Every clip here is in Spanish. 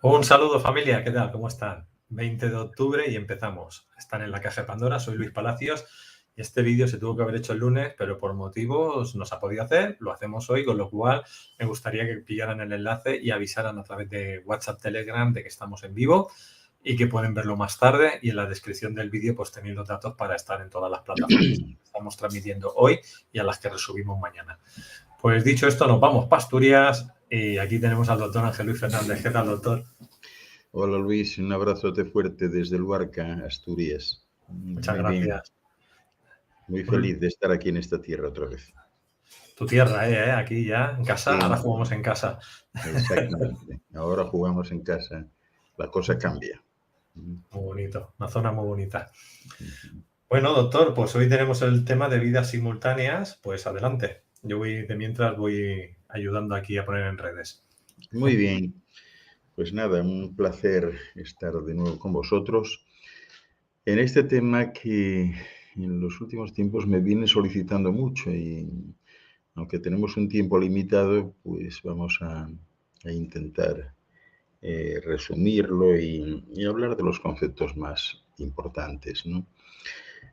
Un saludo familia, ¿qué tal? ¿Cómo están? 20 de octubre y empezamos. Están en la caja de Pandora, soy Luis Palacios y este vídeo se tuvo que haber hecho el lunes, pero por motivos no se ha podido hacer, lo hacemos hoy, con lo cual me gustaría que pillaran el enlace y avisaran a través de WhatsApp, Telegram de que estamos en vivo y que pueden verlo más tarde, y en la descripción del vídeo pues tenéis los datos para estar en todas las plataformas que estamos transmitiendo hoy y a las que resubimos mañana. Pues dicho esto, nos vamos para Asturias y aquí tenemos al doctor Ángel Luis Fernández. ¿Qué tal, doctor? Hola Luis, un abrazote fuerte desde Luarca, Asturias. Muchas Muy bien, gracias. muy feliz de estar aquí en esta tierra otra vez. Tu tierra, aquí ya, en casa, Sí, ahora jugamos en casa. exactamente. Ahora jugamos en casa, la cosa cambia. Muy bonito, una zona muy bonita. Bueno, doctor, pues hoy tenemos el tema de vidas simultáneas, pues adelante. Yo mientras voy ayudando aquí a poner en redes. Muy bien, pues nada, un placer estar de nuevo con vosotros en este tema que en los últimos tiempos me viene solicitando mucho y aunque tenemos un tiempo limitado, pues vamos a intentar resumirlo y hablar de los conceptos más importantes, ¿no?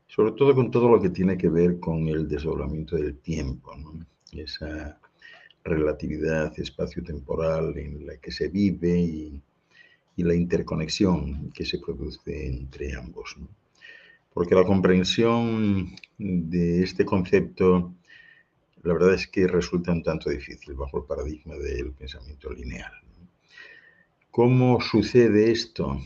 Sobre todo con todo lo que tiene que ver con el desdoblamiento del tiempo, ¿no? Esa relatividad espacio-temporal en la que se vive y la interconexión que se produce entre ambos, ¿no? Porque la comprensión de este concepto, la verdad es que resulta un tanto difícil bajo el paradigma del pensamiento lineal. ¿Cómo sucede esto?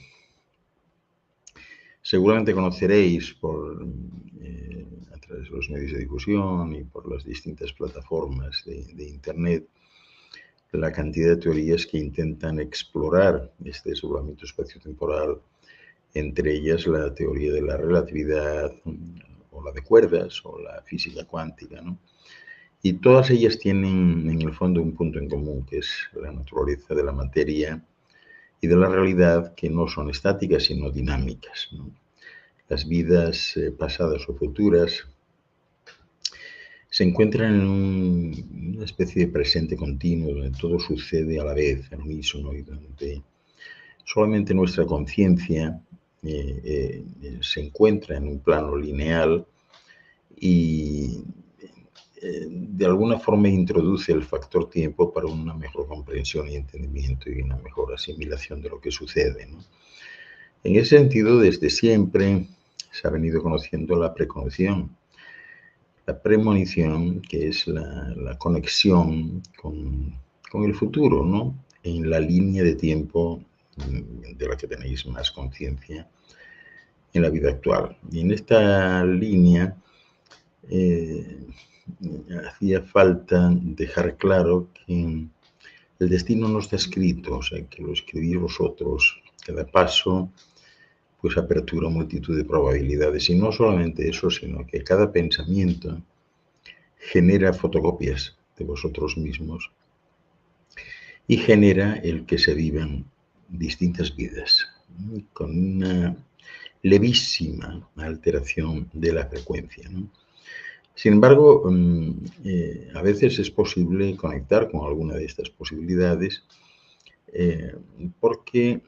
Seguramente conoceréis a través de los medios de difusión y por las distintas plataformas de Internet la cantidad de teorías que intentan explorar este desdoblamiento espaciotemporal, entre ellas la teoría de la relatividad o la de cuerdas o la física cuántica, ¿no? Y todas ellas tienen en el fondo un punto en común, que es la naturaleza de la materia y de la realidad, que no son estáticas sino dinámicas, ¿no? Las vidas pasadas o futuras se encuentran en una especie de presente continuo donde todo sucede a la vez, al unísono, y donde solamente nuestra conciencia se encuentra en un plano lineal y de alguna forma introduce el factor tiempo para una mejor comprensión y entendimiento y una mejor asimilación de lo que sucede, ¿no? En ese sentido, desde siempre se ha venido conociendo la precognición, la premonición, que es la conexión con el futuro, ¿no? En la línea de tiempo de la que tenéis más conciencia en la vida actual. Y en esta línea hacía falta dejar claro que el destino no está escrito, o sea, que lo escribís vosotros. Cada paso pues apertura multitud de probabilidades. Y no solamente eso, sino que cada pensamiento genera fotocopias de vosotros mismos y genera el que se vivan distintas vidas, con una levísima alteración de la frecuencia, ¿no? Sin embargo, a veces es posible conectar con alguna de estas posibilidades porque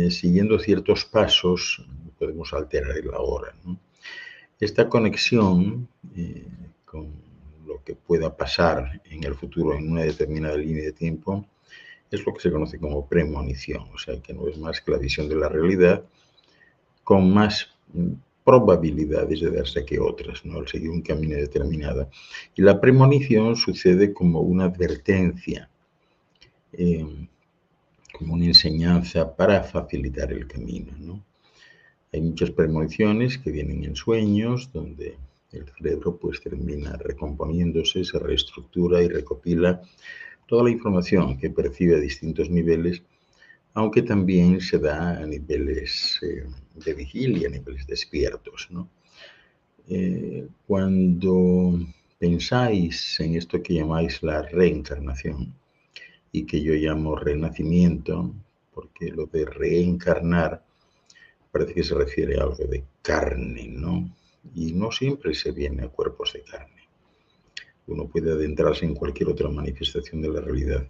siguiendo ciertos pasos podemos alterar el ahora, ¿no? Esta conexión con lo que pueda pasar en el futuro en una determinada línea de tiempo es lo que se conoce como premonición, o sea que no es más que la visión de la realidad con más probabilidades de darse que otras, ¿no? Al seguir un camino determinado. Y la premonición sucede como una advertencia, como una enseñanza para facilitar el camino, ¿no? Hay muchas premoniciones que vienen en sueños, donde el cerebro pues termina recomponiéndose, se reestructura y recopila toda la información que percibe a distintos niveles, aunque también se da a niveles de vigilia, a niveles despiertos, ¿no? Cuando pensáis en esto que llamáis la reencarnación y que yo llamo renacimiento, porque lo de reencarnar parece que se refiere a algo de carne, ¿no? Y no siempre se viene a cuerpos de carne. Uno puede adentrarse en cualquier otra manifestación de la realidad.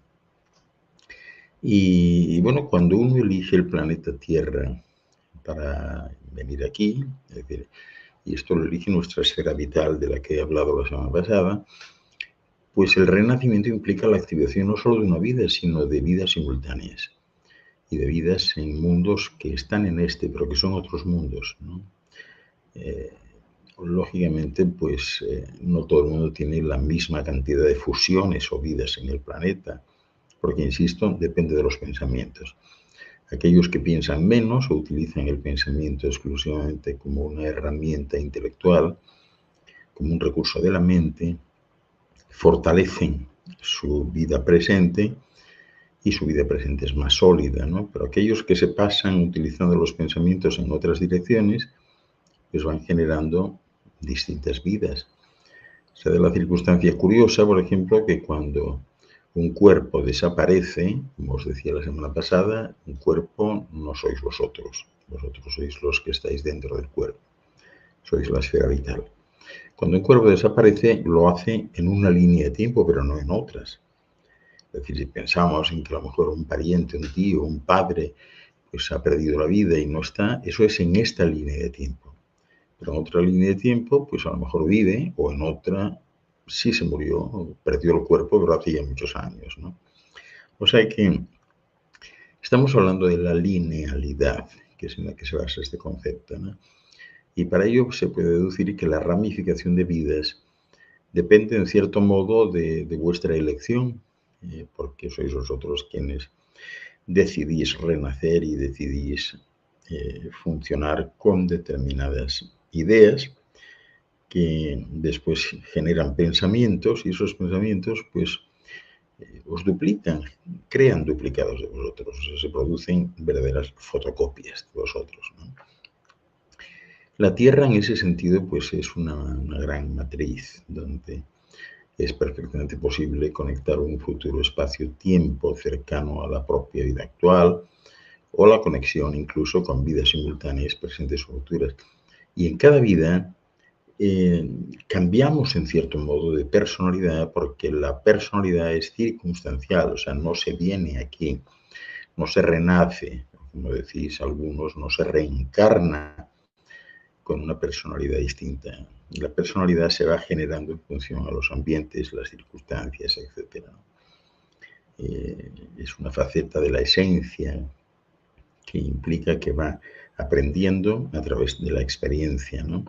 Y bueno, cuando uno elige el planeta Tierra para venir aquí, es decir, y esto lo elige nuestra esfera vital de la que he hablado la semana pasada, pues el renacimiento implica la activación no solo de una vida, sino de vidas simultáneas y de vidas en mundos que están en este, pero que son otros mundos, ¿no? Lógicamente, pues no todo el mundo tiene la misma cantidad de fusiones o vidas en el planeta, porque, insisto, depende de los pensamientos. Aquellos que piensan menos o utilizan el pensamiento exclusivamente como una herramienta intelectual, como un recurso de la mente, fortalecen su vida presente y su vida presente es más sólida, ¿no? Pero aquellos que se pasan utilizando los pensamientos en otras direcciones, pues van generando distintas vidas. Se da la circunstancia curiosa, por ejemplo, que cuando un cuerpo desaparece, como os decía la semana pasada, un cuerpo no sois vosotros, vosotros sois los que estáis dentro del cuerpo, sois la esfera vital. Cuando un cuerpo desaparece, lo hace en una línea de tiempo, pero no en otras. Es decir, si pensamos en que a lo mejor un pariente, un tío, un padre, pues ha perdido la vida y no está, eso es en esta línea de tiempo. Pero en otra línea de tiempo, pues a lo mejor vive, o en otra sí se murió, perdió el cuerpo, pero hace ya muchos años, ¿no? O sea que estamos hablando de la linealidad, que es en la que se basa este concepto, ¿no? Y para ello se puede deducir que la ramificación de vidas depende en cierto modo de vuestra elección, porque sois vosotros quienes decidís renacer y decidís funcionar con determinadas ideas que después generan pensamientos y esos pensamientos pues os duplican, crean duplicados de vosotros, o sea, se producen verdaderas fotocopias de vosotros, ¿no? La Tierra en ese sentido pues es una gran matriz donde es perfectamente posible conectar un futuro espacio-tiempo cercano a la propia vida actual o la conexión incluso con vidas simultáneas presentes o futuras. Y en cada vida cambiamos en cierto modo de personalidad porque la personalidad es circunstancial, o sea, no se viene aquí, no se renace, como decís algunos, no se reencarna con una personalidad distinta. La personalidad se va generando en función a los ambientes, las circunstancias, etc. Es una faceta de la esencia que implica que va aprendiendo a través de la experiencia, ¿no?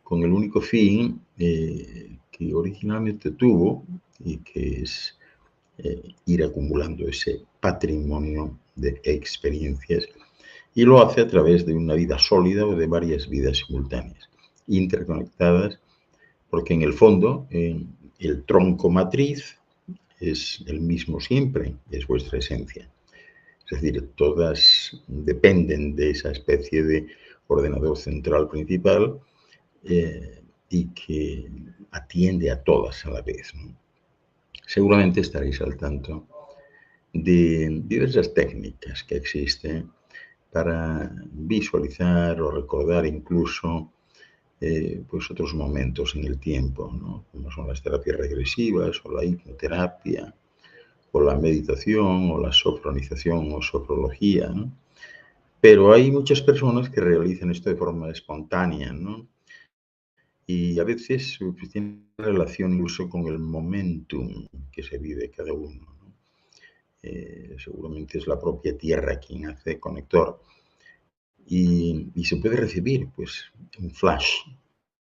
Con el único fin que originalmente tuvo y que es ir acumulando ese patrimonio de experiencias y lo hace a través de una vida sólida o de varias vidas simultáneas, interconectadas, porque en el fondo el tronco matriz es el mismo siempre, es vuestra esencia. Es decir, todas dependen de esa especie de ordenador central principal y que atiende a todas a la vez, ¿no? Seguramente estaréis al tanto de diversas técnicas que existen para visualizar o recordar incluso pues otros momentos en el tiempo, ¿no? Como son las terapias regresivas o la hipnoterapia o la meditación o la sofronización o sofrología, ¿no? Pero hay muchas personas que realizan esto de forma espontánea, ¿no? Y a veces pues, tiene relación incluso con el momentum que se vive cada uno, ¿no? Seguramente es la propia Tierra quien hace conector y se puede recibir pues un flash,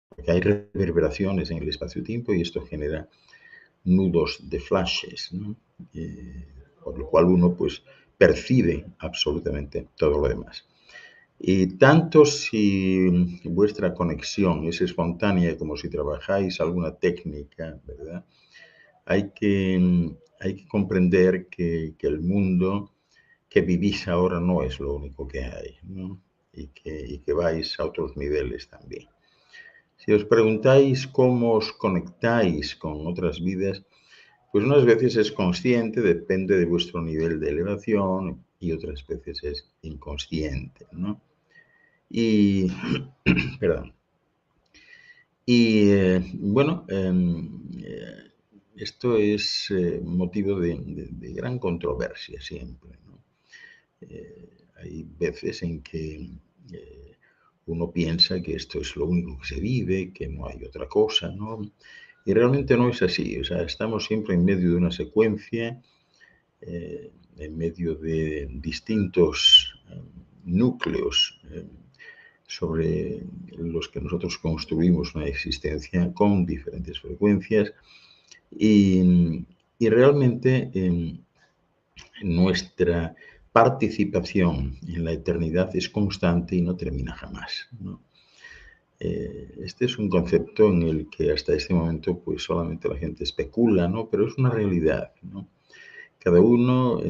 porque hay reverberaciones en el espacio-tiempo y esto genera nudos de flashes, ¿no? Por lo cual uno pues percibe absolutamente todo lo demás. Y tanto si vuestra conexión es espontánea como si trabajáis alguna técnica, ¿verdad? Hay que comprender que el mundo que vivís ahora no es lo único que hay, ¿no? Y que vais a otros niveles también. Si os preguntáis cómo os conectáis con otras vidas, pues unas veces es consciente, depende de vuestro nivel de elevación, y otras veces es inconsciente, ¿no? Y, perdón. Y bueno, esto es motivo de gran controversia siempre, ¿no? Hay veces en que uno piensa que esto es lo único que se vive, que no hay otra cosa, ¿no? Y realmente no es así. O sea, estamos siempre en medio de una secuencia, en medio de distintos núcleos sobre los que nosotros construimos una existencia con diferentes frecuencias y realmente nuestra participación en la eternidad es constante y no termina jamás, ¿no? Este es un concepto en el que hasta este momento pues solamente la gente especula, ¿no? Pero es una realidad, ¿no? Cada uno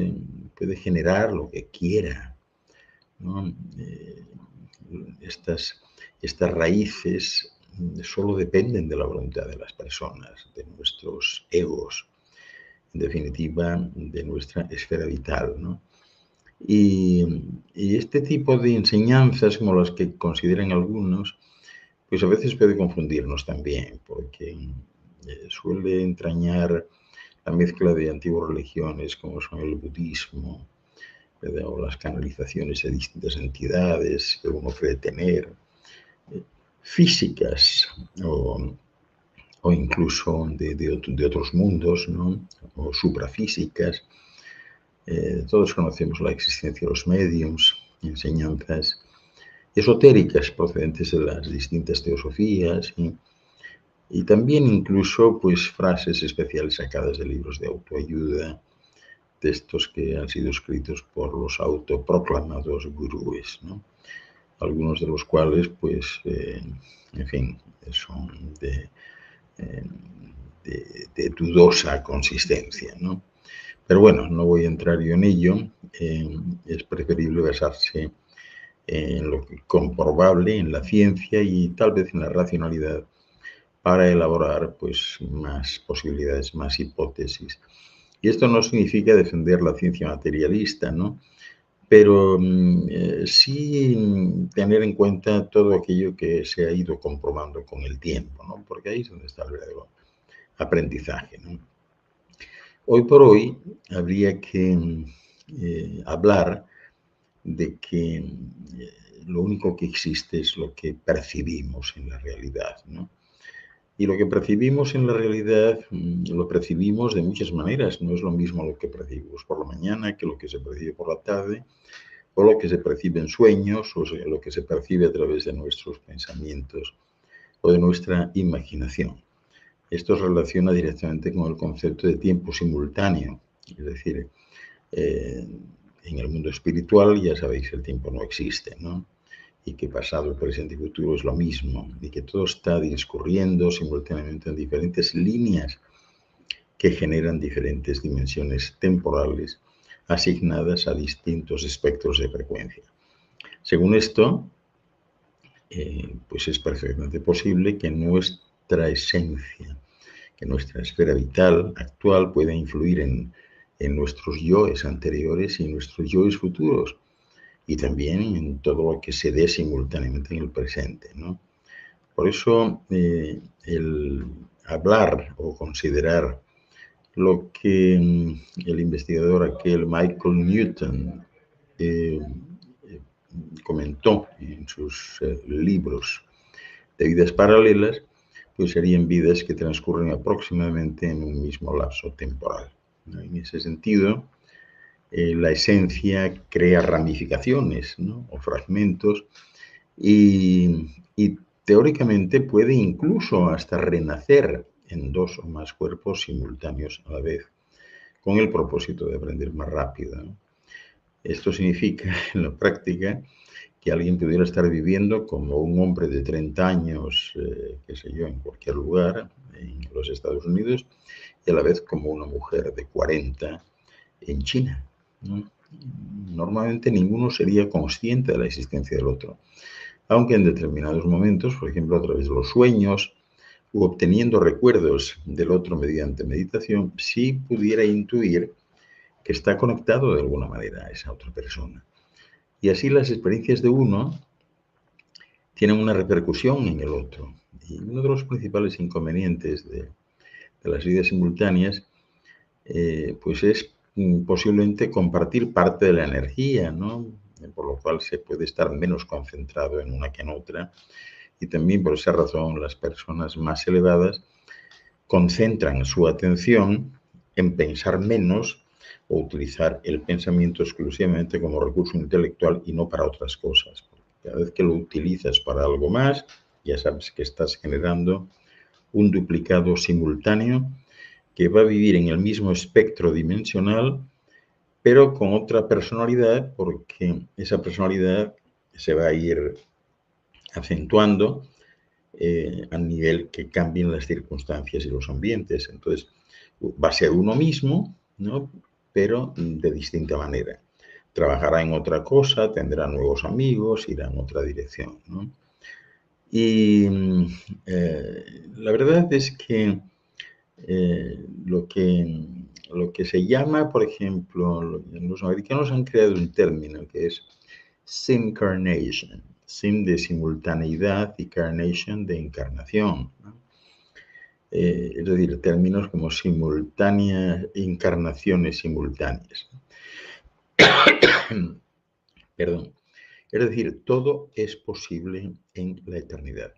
puede generar lo que quiera, ¿no? Estas raíces solo dependen de la voluntad de las personas, de nuestros egos, en definitiva, de nuestra esfera vital, ¿no? Y este tipo de enseñanzas, como las que consideran algunos, pues a veces puede confundirnos también, porque suele entrañar la mezcla de antiguas religiones como son el budismo, ¿verdad? O las canalizaciones de distintas entidades que uno cree tener, físicas o incluso de otros mundos, ¿no? O suprafísicas. Todos conocemos la existencia de los médiums, enseñanzas esotéricas procedentes de las distintas teosofías y también incluso pues frases especiales sacadas de libros de autoayuda, textos que han sido escritos por los autoproclamados gurúes, ¿no? Algunos de los cuales pues en fin son de dudosa consistencia, ¿no? Pero bueno, no voy a entrar yo en ello. Es preferible basarse en lo comprobable, en la ciencia y tal vez en la racionalidad para elaborar pues más posibilidades, más hipótesis. Y esto no significa defender la ciencia materialista, ¿no? Pero sí tener en cuenta todo aquello que se ha ido comprobando con el tiempo, ¿no? Porque ahí es donde está el verdadero aprendizaje, ¿no? Hoy por hoy habría que hablar de que lo único que existe es lo que percibimos en la realidad, ¿no? Y lo que percibimos en la realidad lo percibimos de muchas maneras. No es lo mismo lo que percibimos por la mañana que lo que se percibe por la tarde, o lo que se percibe en sueños, o lo que se percibe a través de nuestros pensamientos o de nuestra imaginación. Esto se relaciona directamente con el concepto de tiempo simultáneo, es decir, en el mundo espiritual ya sabéis que el tiempo no existe, ¿no? Y que pasado, presente y futuro es lo mismo, y que todo está discurriendo simultáneamente en diferentes líneas que generan diferentes dimensiones temporales asignadas a distintos espectros de frecuencia. Según esto, pues es perfectamente posible que nuestra esencia, que nuestra esfera vital actual pueda influir en nuestros yoes anteriores y en nuestros yoes futuros, y también en todo lo que se dé simultáneamente en el presente, ¿no? Por eso, el hablar o considerar lo que el investigador aquel Michael Newton comentó en sus libros de vidas paralelas, pues serían vidas que transcurren aproximadamente en un mismo lapso temporal, ¿no? En ese sentido, la esencia crea ramificaciones, ¿no? O fragmentos y teóricamente puede incluso hasta renacer en dos o más cuerpos simultáneos a la vez, con el propósito de aprender más rápido, ¿no? Esto significa en la práctica que alguien pudiera estar viviendo como un hombre de 30 años, qué sé yo, en cualquier lugar, en los Estados Unidos, y a la vez como una mujer de 40 en China, ¿no? Normalmente ninguno sería consciente de la existencia del otro, aunque en determinados momentos, por ejemplo a través de los sueños, u obteniendo recuerdos del otro mediante meditación, sí pudiera intuir que está conectado de alguna manera a esa otra persona. Y así las experiencias de uno tienen una repercusión en el otro. Y uno de los principales inconvenientes de las vidas simultáneas pues es posiblemente compartir parte de la energía, ¿no? Por lo cual se puede estar menos concentrado en una que en otra. Y también por esa razón las personas más elevadas concentran su atención en pensar menos o utilizar el pensamiento exclusivamente como recurso intelectual y no para otras cosas. Cada vez que lo utilizas para algo más, ya sabes que estás generando un duplicado simultáneo que va a vivir en el mismo espectro dimensional, pero con otra personalidad, porque esa personalidad se va a ir acentuando a nivel que cambien las circunstancias y los ambientes. Entonces, va a ser uno mismo, ¿no? Pero de distinta manera. Trabajará en otra cosa, tendrá nuevos amigos, irá en otra dirección, ¿no? Y la verdad es que lo que se llama, por ejemplo, los americanos han creado un término que es simcarnation, sim de simultaneidad y carnation de encarnación, ¿no? Es decir, términos como simultáneas, encarnaciones simultáneas. Perdón. Es decir, todo es posible en la eternidad.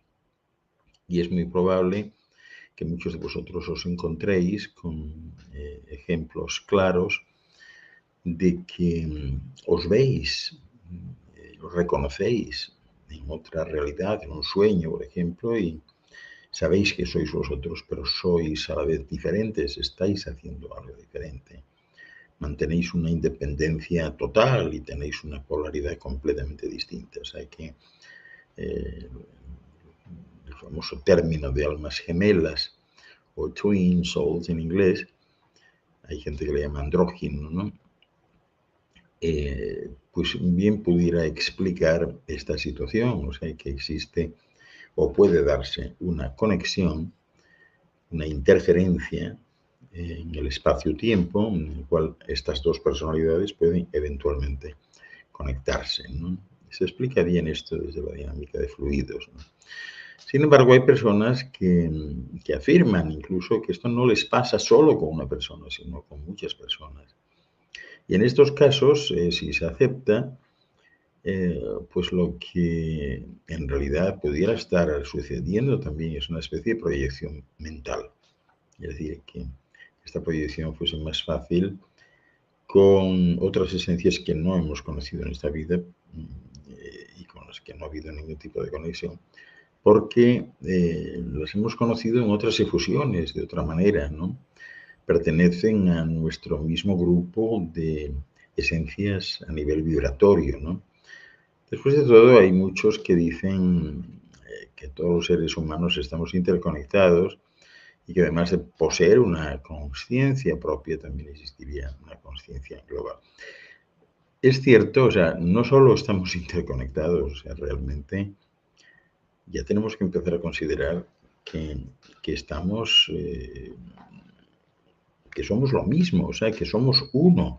Y es muy probable que muchos de vosotros os encontréis con ejemplos claros de que os veis, os reconocéis en otra realidad, en un sueño, por ejemplo, y sabéis que sois vosotros, pero sois a la vez diferentes, estáis haciendo algo diferente. Mantenéis una independencia total y tenéis una polaridad completamente distinta. O sea que el famoso término de almas gemelas o twin souls en inglés, hay gente que le llama andrógino, ¿no? Pues bien pudiera explicar esta situación, o sea que existe o puede darse una conexión, una interferencia en el espacio-tiempo en el cual estas dos personalidades pueden eventualmente conectarse, ¿no? Se explica bien esto desde la dinámica de fluidos, ¿no? Sin embargo, hay personas que afirman incluso que esto no les pasa solo con una persona, sino con muchas personas. Y en estos casos, si se acepta, pues lo que en realidad pudiera estar sucediendo también es una especie de proyección mental. Es decir, que esta proyección fuese más fácil con otras esencias que no hemos conocido en esta vida y con las que no ha habido ningún tipo de conexión, porque las hemos conocido en otras efusiones, de otra manera, ¿no? Pertenecen a nuestro mismo grupo de esencias a nivel vibratorio, ¿no? Después de todo, hay muchos que dicen que todos los seres humanos estamos interconectados y que además de poseer una conciencia propia, también existiría una conciencia global. Es cierto, o sea, no solo estamos interconectados, o sea, realmente ya tenemos que empezar a considerar que estamos, que somos lo mismo, o sea, que somos uno.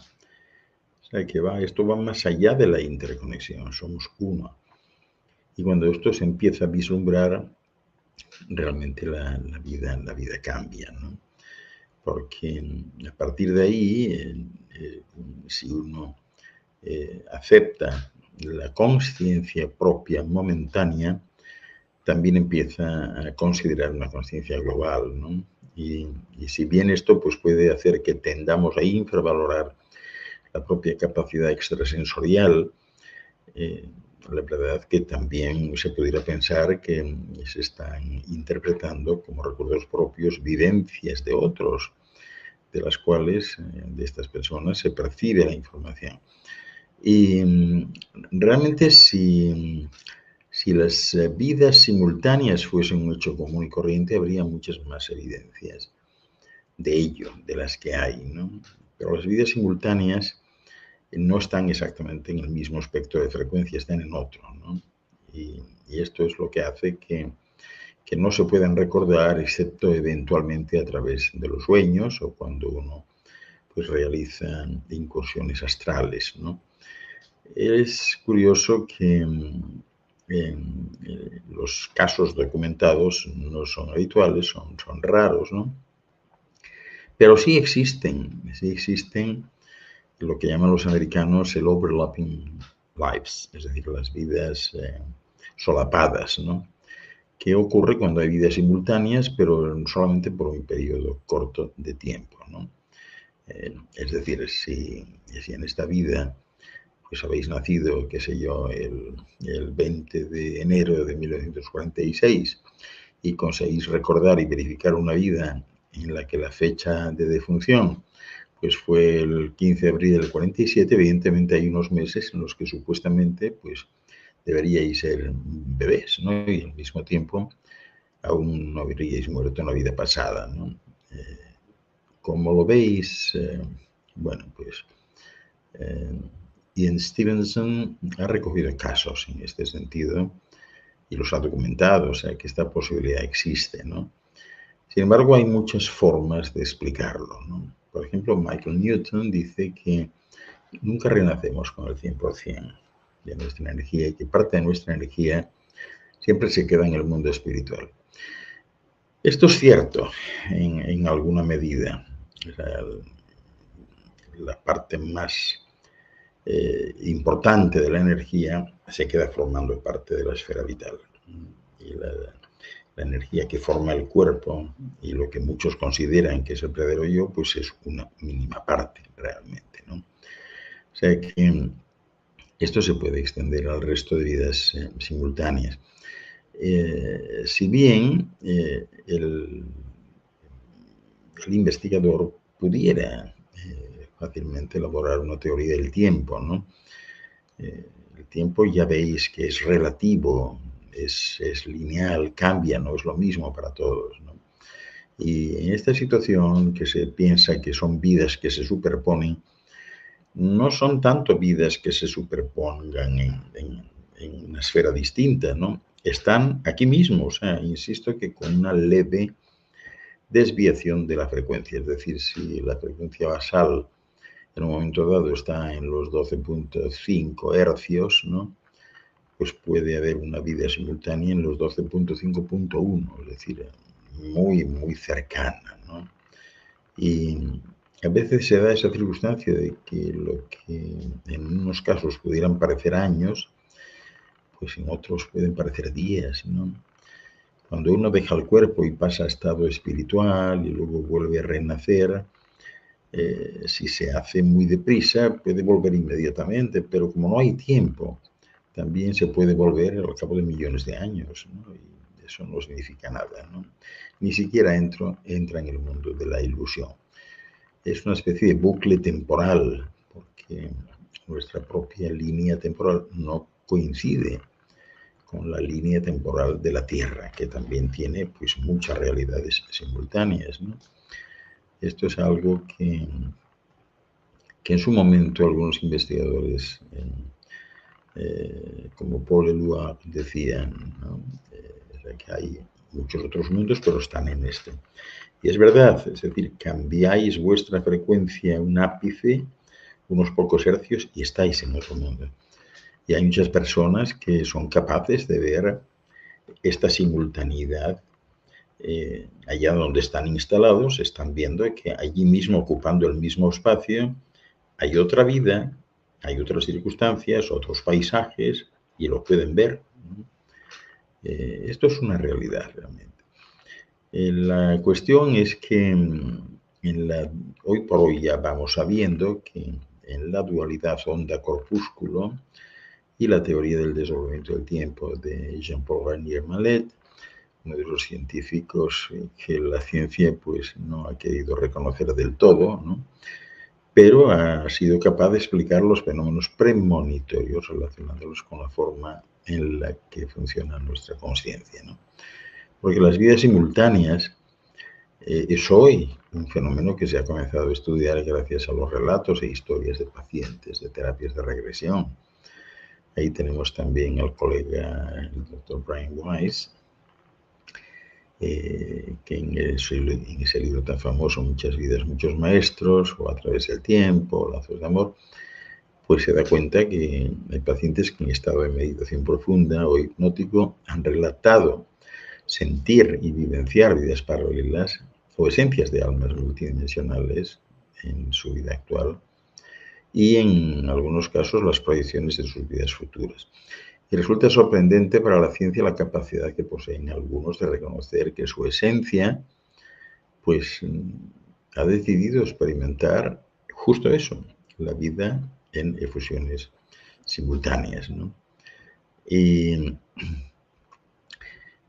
O sea, que esto va más allá de la interconexión, somos uno. Y cuando esto se empieza a vislumbrar, realmente la vida cambia, ¿no? Porque a partir de ahí, si uno acepta la conciencia propia momentánea, también empieza a considerar una conciencia global, ¿no? Y si bien esto pues, puede hacer que tendamos a infravalorar la propia capacidad extrasensorial, la verdad que también se pudiera pensar que se están interpretando como recuerdos propios vivencias de otros, de las cuales, de estas personas, se percibe la información. Y realmente si las vidas simultáneas fuesen un hecho común y corriente, habría muchas más evidencias de ello, de las que hay, ¿no? Pero las vidas simultáneas no están exactamente en el mismo espectro de frecuencia, están en otro, ¿no? Y esto es lo que hace que no se puedan recordar, excepto eventualmente a través de los sueños o cuando uno pues, realiza incursiones astrales, ¿no? Es curioso que los casos documentados no son habituales, son raros, ¿no? Pero sí existen lo que llaman los americanos el overlapping lives, es decir, las vidas solapadas, ¿no? Que ocurre cuando hay vidas simultáneas, pero solamente por un periodo corto de tiempo, ¿no? Es decir, si en esta vida pues habéis nacido, qué sé yo, el 20 de enero de 1946 y conseguís recordar y verificar una vida en la que la fecha de defunción pues fue el 15 de abril del 47, evidentemente hay unos meses en los que supuestamente pues deberíais ser bebés, ¿no? Y al mismo tiempo aún no habríais muerto en la vida pasada, ¿no? Como lo veis, bueno, pues Ian Stevenson ha recogido casos en este sentido y los ha documentado, o sea que esta posibilidad existe, ¿no? Sin embargo, hay muchas formas de explicarlo, ¿no? Por ejemplo, Michael Newton dice que nunca renacemos con el 100% de nuestra energía y que parte de nuestra energía siempre se queda en el mundo espiritual. Esto es cierto en alguna medida. O sea, la parte más importante de la energía se queda formando parte de la esfera vital. Y la energía que forma el cuerpo y lo que muchos consideran que es el verdadero yo, pues es una mínima parte realmente, ¿no? O sea que esto se puede extender al resto de vidas simultáneas. Si bien el investigador pudiera fácilmente elaborar una teoría del tiempo, ¿no? El tiempo ya veis que es relativo, es lineal, cambia, no es lo mismo para todos, ¿no? Y en esta situación que se piensa que son vidas que se superponen, no son tanto vidas que se superpongan en una esfera distinta, ¿no? Están aquí mismo, o sea, insisto que con una leve desviación de la frecuencia, es decir, si la frecuencia basal en un momento dado está en los 12.5 hercios, ¿no? Pues puede haber una vida simultánea en los 12.5.1, es decir, muy, muy cercana, ¿no? Y a veces se da esa circunstancia de que lo que en unos casos pudieran parecer años, pues en otros pueden parecer días, ¿no? Cuando uno deja el cuerpo y pasa a estado espiritual y luego vuelve a renacer, si se hace muy deprisa puede volver inmediatamente, pero como no hay tiempo, también se puede volver al cabo de millones de años, ¿no? Y eso no significa nada, ¿no? Ni siquiera entra en el mundo de la ilusión. Es una especie de bucle temporal, porque nuestra propia línea temporal no coincide con la línea temporal de la Tierra, que también tiene pues muchas realidades simultáneas, ¿no? Esto es algo que en su momento algunos investigadores como Paul Eluard decían, ¿no? O sea, que hay muchos otros mundos, pero están en este. Y es verdad, es decir, cambiáis vuestra frecuencia un ápice, unos pocos hercios, y estáis en otro mundo. Y hay muchas personas que son capaces de ver esta simultaneidad allá donde están instalados, están viendo que allí mismo, ocupando el mismo espacio, hay otra vida, hay otras circunstancias, otros paisajes, y lo pueden ver. Esto es una realidad realmente. La cuestión es que hoy por hoy ya vamos sabiendo que en la dualidad onda-corpúsculo y la teoría del desdoblamiento del tiempo de Jean-Paul Garnier-Mallet, uno de los científicos que la ciencia pues, no ha querido reconocer del todo, ¿no? Pero ha sido capaz de explicar los fenómenos premonitorios relacionándolos con la forma en la que funciona nuestra conciencia, ¿no? Porque las vidas simultáneas es hoy un fenómeno que se ha comenzado a estudiar gracias a los relatos e historias de pacientes de terapias de regresión. Ahí tenemos también al colega, el doctor Brian Weiss, que en ese libro tan famoso, Muchas vidas, muchos maestros, o A través del tiempo, Lazos de amor, pues se da cuenta que hay pacientes que en estado de meditación profunda o hipnótico han relatado sentir y vivenciar vidas paralelas o esencias de almas multidimensionales en su vida actual y en algunos casos las proyecciones de sus vidas futuras. Y resulta sorprendente para la ciencia la capacidad que poseen algunos de reconocer que su esencia, pues, ha decidido experimentar justo eso, la vida en efusiones simultáneas, ¿no? Y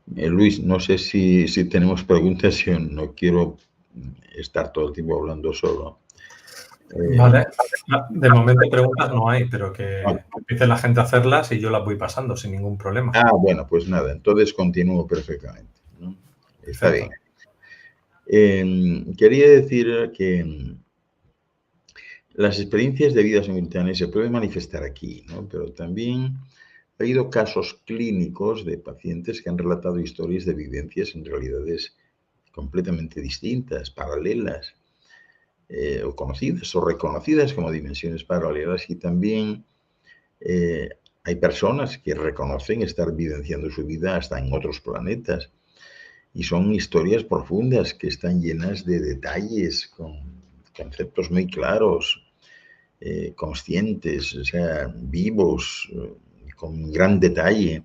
Luis, no sé si tenemos preguntas, yo no quiero estar todo el tiempo hablando solo. Vale. De momento preguntas no hay, pero que Vale. empiece la gente a hacerlas y yo las voy pasando sin ningún problema. Bueno, pues nada, entonces continúo perfectamente, ¿no? Está bien. Perfecto. Quería decir que las experiencias de vida simultánea se pueden manifestar aquí, ¿no? Pero también ha habido casos clínicos de pacientes que han relatado historias de vivencias en realidades completamente distintas, paralelas, o conocidas o reconocidas como dimensiones paralelas, y también hay personas que reconocen estar vivenciando su vida hasta en otros planetas, y son historias profundas que están llenas de detalles, con conceptos muy claros, conscientes, o sea, vivos, con gran detalle.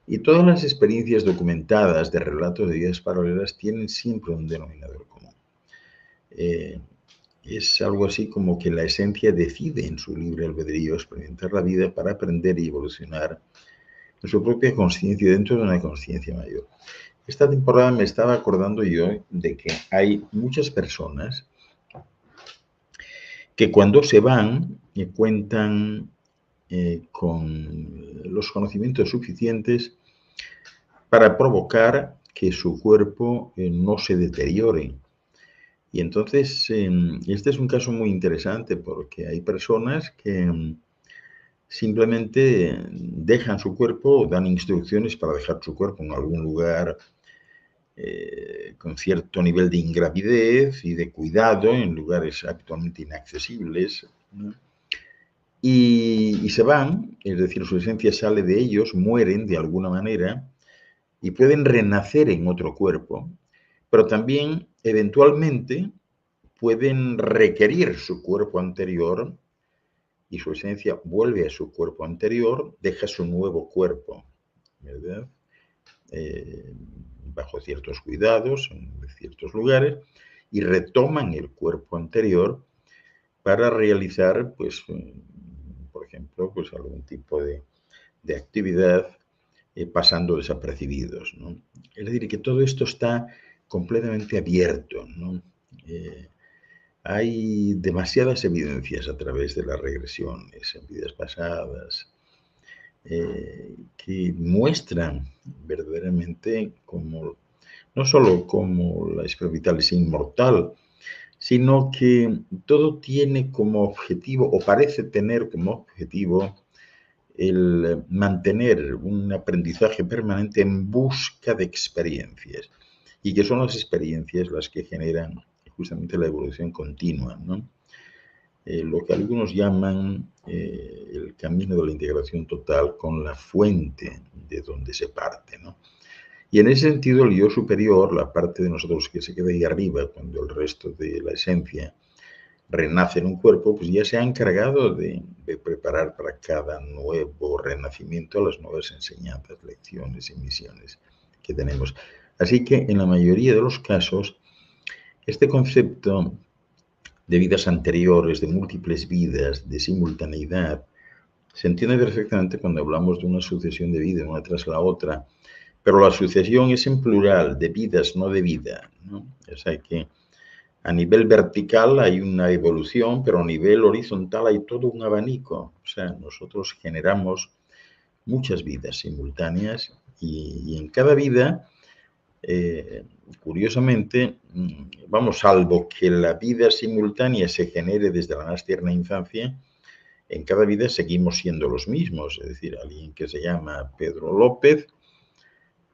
Y todas las experiencias documentadas de relatos de vidas paralelas tienen siempre un denominador común. Es algo así como que la esencia decide en su libre albedrío experimentar la vida para aprender y evolucionar en su propia conciencia dentro de una conciencia mayor. Esta temporada me estaba acordando yo de que hay muchas personas que cuando se van cuentan con los conocimientos suficientes para provocar que su cuerpo no se deteriore. Y entonces, este es un caso muy interesante porque hay personas que simplemente dejan su cuerpo, dan instrucciones para dejar su cuerpo en algún lugar con cierto nivel de ingravidez y de cuidado en lugares actualmente inaccesibles, ¿no? Y se van, es decir, su esencia sale de ellos, mueren de alguna manera y pueden renacer en otro cuerpo, pero también eventualmente pueden requerir su cuerpo anterior y su esencia vuelve a su cuerpo anterior, deja su nuevo cuerpo, ¿verdad? Bajo ciertos cuidados, en ciertos lugares, y retoman el cuerpo anterior para realizar, pues, por ejemplo, pues algún tipo de actividad pasando desapercibidos, ¿no? Es decir, que todo esto está completamente abierto, ¿no? Hay demasiadas evidencias a través de las regresiones en vidas pasadas que muestran verdaderamente como, no solo como la esfera vital es inmortal, sino que todo tiene como objetivo, o parece tener como objetivo, el mantener un aprendizaje permanente en busca de experiencias, y que son las experiencias las que generan justamente la evolución continua, ¿no? Lo que algunos llaman el camino de la integración total con la fuente de donde se parte, ¿no? Y en ese sentido, el yo superior, la parte de nosotros que se queda ahí arriba, cuando el resto de la esencia renace en un cuerpo, pues ya se ha encargado de preparar para cada nuevo renacimiento las nuevas enseñanzas, lecciones y misiones que tenemos. Así que en la mayoría de los casos, este concepto de vidas anteriores, de múltiples vidas, de simultaneidad, se entiende perfectamente cuando hablamos de una sucesión de vidas, una tras la otra, pero la sucesión es en plural, de vidas, no de vida, ¿no? O sea que a nivel vertical hay una evolución, pero a nivel horizontal hay todo un abanico. O sea, nosotros generamos muchas vidas simultáneas y en cada vida, curiosamente, vamos, salvo que la vida simultánea se genere desde la más tierna infancia, en cada vida seguimos siendo los mismos. Es decir, alguien que se llama Pedro López,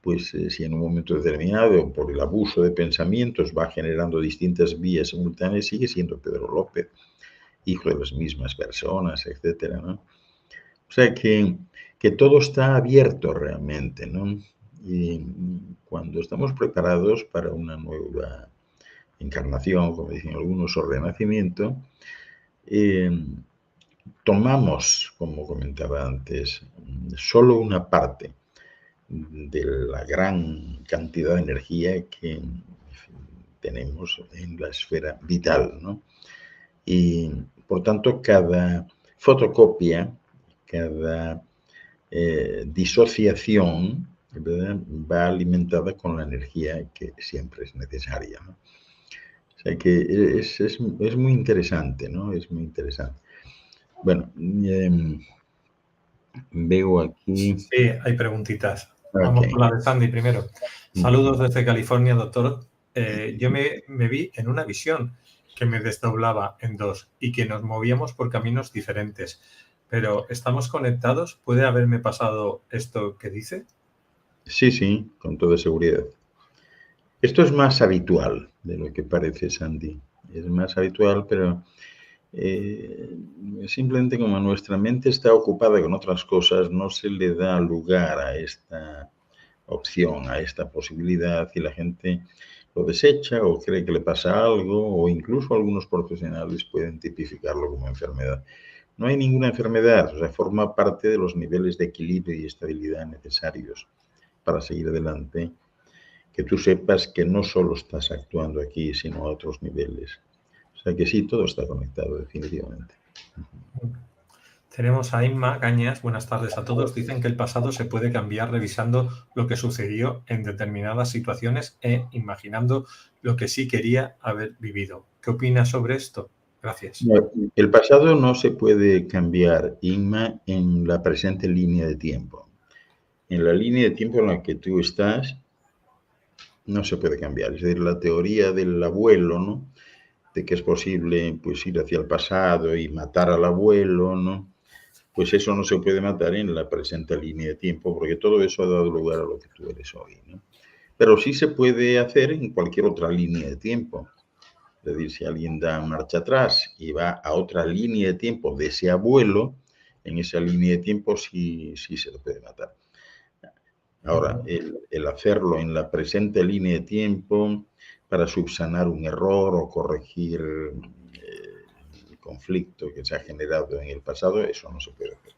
pues si en un momento determinado, por el abuso de pensamientos, va generando distintas vías simultáneas, sigue siendo Pedro López, hijo de las mismas personas, etcétera, ¿no? O sea que todo está abierto realmente, ¿no? Y cuando estamos preparados para una nueva encarnación, como dicen algunos, o renacimiento, tomamos, como comentaba antes, solo una parte de la gran cantidad de energía que tenemos en la esfera vital, ¿no? Y, por tanto, cada fotocopia, cada disociación, ¿verdad?, va alimentada con la energía que siempre es necesaria, ¿no? O sea que es muy interesante, ¿no? Es muy interesante. Bueno, veo aquí. Sí, hay preguntitas. Ok. Vamos con la de Sandy primero. Saludos desde California, doctor. Yo me vi en una visión que me desdoblaba en dos y que nos movíamos por caminos diferentes. Pero ¿estamos conectados? ¿Puede haberme pasado esto que dice? Sí, sí, con toda seguridad. Esto es más habitual de lo que parece, Sandy. Es más habitual, pero simplemente como nuestra mente está ocupada con otras cosas, no se le da lugar a esta opción, a esta posibilidad, y la gente lo desecha o cree que le pasa algo, o incluso algunos profesionales pueden tipificarlo como enfermedad. No hay ninguna enfermedad, o sea, forma parte de los niveles de equilibrio y estabilidad necesarios para seguir adelante, que tú sepas que no solo estás actuando aquí, sino a otros niveles. O sea que sí, todo está conectado, definitivamente. Tenemos a Inma Cañas. Buenas tardes a todos. Dicen que el pasado se puede cambiar revisando lo que sucedió en determinadas situaciones e imaginando lo que sí quería haber vivido. ¿Qué opinas sobre esto? Gracias. El pasado no se puede cambiar, Inma, en la presente línea de tiempo. En la línea de tiempo en la que tú estás, no se puede cambiar. Es decir, la teoría del abuelo, ¿no?, de que es posible, pues, ir hacia el pasado y matar al abuelo, ¿no?, pues eso no se puede matar en la presente línea de tiempo, porque todo eso ha dado lugar a lo que tú eres hoy, ¿no? Pero sí se puede hacer en cualquier otra línea de tiempo. Es decir, si alguien da marcha atrás y va a otra línea de tiempo de ese abuelo, en esa línea de tiempo sí se lo puede matar. Ahora, el hacerlo en la presente línea de tiempo para subsanar un error o corregir el conflicto que se ha generado en el pasado, eso no se puede hacer.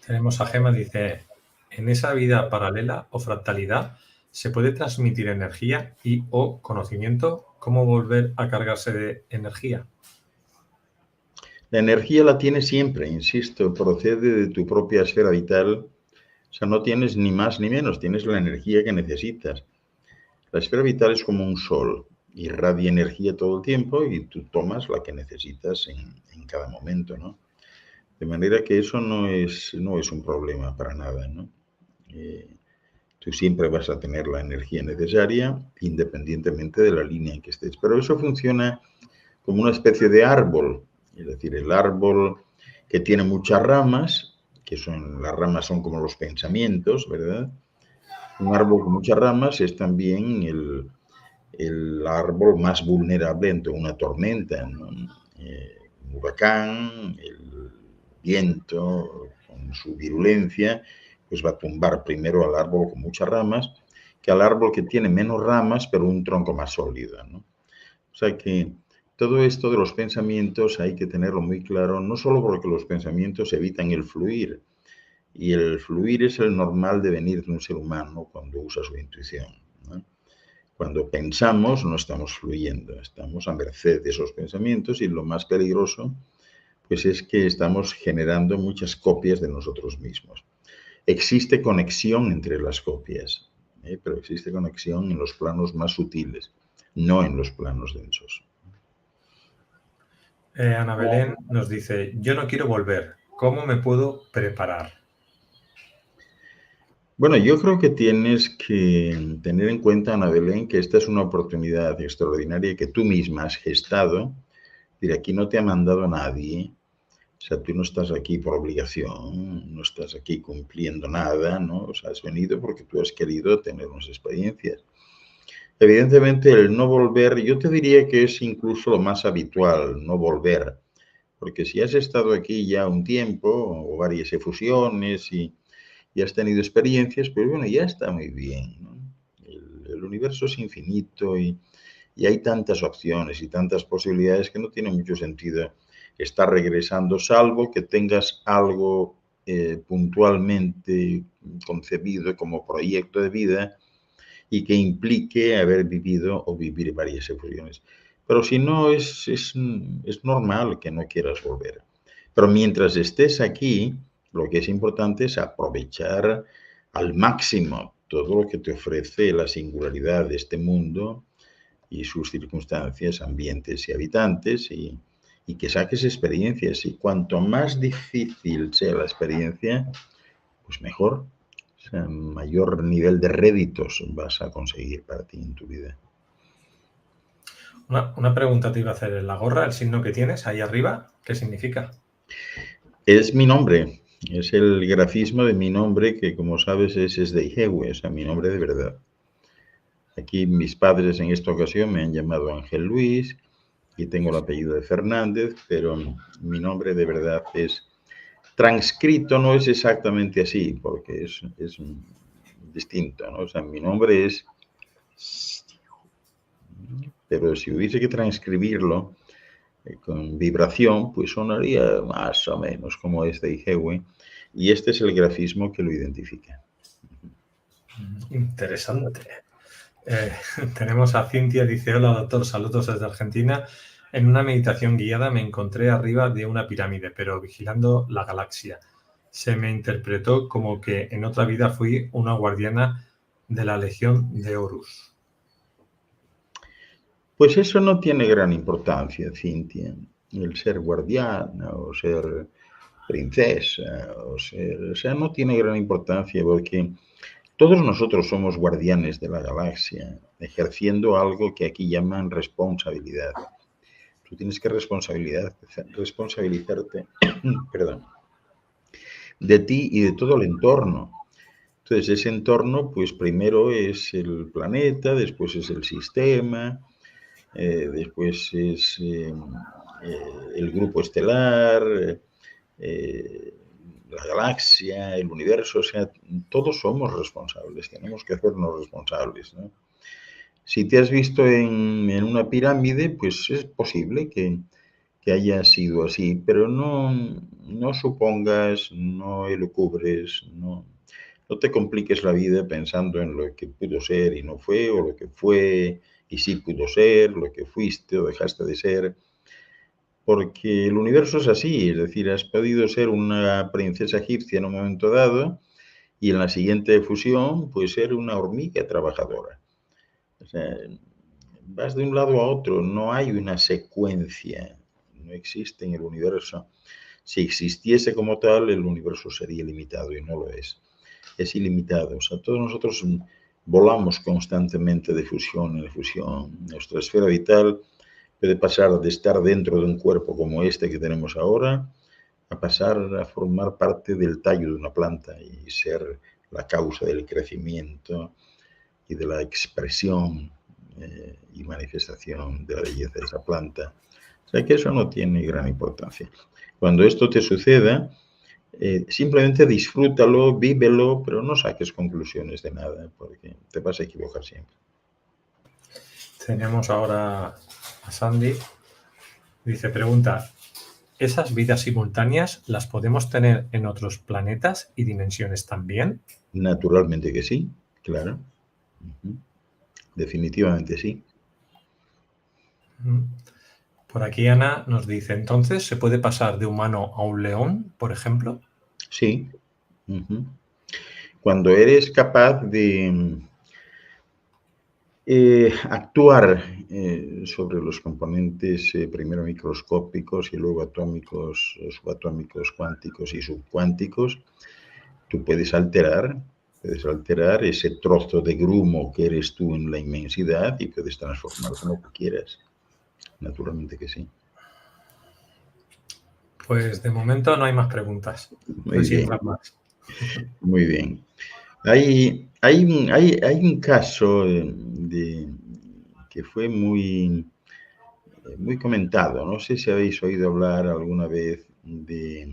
Tenemos a Gema, dice, en esa vida paralela o fractalidad se puede transmitir energía y o conocimiento. ¿Cómo volver a cargarse de energía? La energía la tienes siempre, insisto, procede de tu propia esfera vital. O sea, no tienes ni más ni menos, tienes la energía que necesitas. La esfera vital es como un sol, irradia energía todo el tiempo y tú tomas la que necesitas en cada momento, ¿no? De manera que eso no es un problema para nada, ¿no? Tú siempre vas a tener la energía necesaria independientemente de la línea en que estés. Pero eso funciona como una especie de árbol, es decir, el árbol que tiene muchas ramas, las ramas son como los pensamientos, ¿verdad? Un árbol con muchas ramas es también el árbol más vulnerable ante una tormenta, ¿no? Un huracán, el viento con su virulencia, pues va a tumbar primero al árbol con muchas ramas que al árbol que tiene menos ramas pero un tronco más sólido, ¿no? O sea que todo esto de los pensamientos hay que tenerlo muy claro, no solo porque los pensamientos evitan el fluir, y el fluir es el normal devenir de un ser humano cuando usa su intuición, ¿no? Cuando pensamos no estamos fluyendo, estamos a merced de esos pensamientos y lo más peligroso pues es que estamos generando muchas copias de nosotros mismos. Existe conexión entre las copias, pero existe conexión en los planos más sutiles, no en los planos densos. Ana Belén nos dice, yo no quiero volver. ¿Cómo me puedo preparar? Bueno, yo creo que tienes que tener en cuenta, Ana Belén, que esta es una oportunidad extraordinaria que tú misma has gestado. Es decir, aquí no te ha mandado nadie. O sea, tú no estás aquí por obligación, no estás aquí cumpliendo nada, ¿no? O sea, has venido porque tú has querido tener unas experiencias. Evidentemente, el no volver, yo te diría que es incluso lo más habitual, no volver. Porque si has estado aquí ya un tiempo, o varias efusiones, y has tenido experiencias, pues bueno, ya está muy bien, ¿no? El universo es infinito y hay tantas opciones y tantas posibilidades que no tiene mucho sentido está regresando, salvo que tengas algo puntualmente concebido como proyecto de vida y que implique haber vivido o vivir varias efusiones. Pero si no, es normal que no quieras volver. Pero mientras estés aquí, lo que es importante es aprovechar al máximo todo lo que te ofrece la singularidad de este mundo y sus circunstancias, ambientes y habitantes, y que saques experiencias. Y cuanto más difícil sea la experiencia, pues mejor. O sea, mayor nivel de réditos vas a conseguir para ti en tu vida. Una pregunta te iba a hacer. ¿En la gorra, el signo que tienes ahí arriba, qué significa? Es mi nombre, es el grafismo de mi nombre, que como sabes es Sdeijewe, o sea, mi nombre de verdad. Aquí mis padres en esta ocasión me han llamado Ángel Luis y tengo el apellido de Fernández, pero mi nombre de verdad es transcrito, no es exactamente así, porque es distinto, ¿no? O sea, mi nombre es, pero si hubiese que transcribirlo con vibración, pues sonaría más o menos como Sdeijewe, y este es el grafismo que lo identifica. Interesante. Tenemos a Cintia, dice: hola doctor, saludos desde Argentina. En una meditación guiada me encontré arriba de una pirámide, pero vigilando la galaxia. Se me interpretó como que en otra vida fui una guardiana de la Legión de Horus. Pues eso no tiene gran importancia, Cintia. El ser guardiana o ser princesa o sea, no tiene gran importancia porque todos nosotros somos guardianes de la galaxia, ejerciendo algo que aquí llaman responsabilidad. Tú tienes que responsabilizarte, perdón, de ti y de todo el entorno. Entonces, ese entorno, pues primero es el planeta, después es el sistema, después es el grupo estelar, la galaxia, el universo, o sea, todos somos responsables, tenemos que hacernos responsables, ¿no? Si te has visto en una pirámide, pues es posible que haya sido así, pero no supongas, no elucubres, no te compliques la vida pensando en lo que pudo ser y no fue, o lo que fue y sí pudo ser, lo que fuiste o dejaste de ser, porque el universo es así, es decir, has podido ser una princesa egipcia en un momento dado y en la siguiente fusión, pues ser una hormiga trabajadora. O sea, vas de un lado a otro, no hay una secuencia, no existe en el universo. Si existiese como tal, el universo sería limitado y no lo es. Es ilimitado. O sea, todos nosotros volamos constantemente de fusión en fusión. Nuestra esfera vital puede pasar de estar dentro de un cuerpo como este que tenemos ahora a pasar a formar parte del tallo de una planta y ser la causa del crecimiento y de la expresión y manifestación de la belleza de esa planta. O sea que eso no tiene gran importancia. Cuando esto te suceda, simplemente disfrútalo, vívelo, pero no saques conclusiones de nada, porque te vas a equivocar siempre. Tenemos ahora a Sandy. Dice, pregunta, ¿esas vidas simultáneas las podemos tener en otros planetas y dimensiones también? Naturalmente que sí, claro. Definitivamente sí. Por aquí Ana nos dice, entonces, ¿se puede pasar de humano a un león, por ejemplo? Sí. Cuando eres capaz de actuar sobre los componentes primero microscópicos y luego atómicos, subatómicos, cuánticos y subcuánticos, tú puedes alterar ese trozo de grumo que eres tú en la inmensidad y puedes transformarlo como tú quieras. Naturalmente que sí. Pues de momento no hay más preguntas. Muy bien. Más. Muy bien. Hay un caso que fue muy comentado. No sé si habéis oído hablar alguna vez de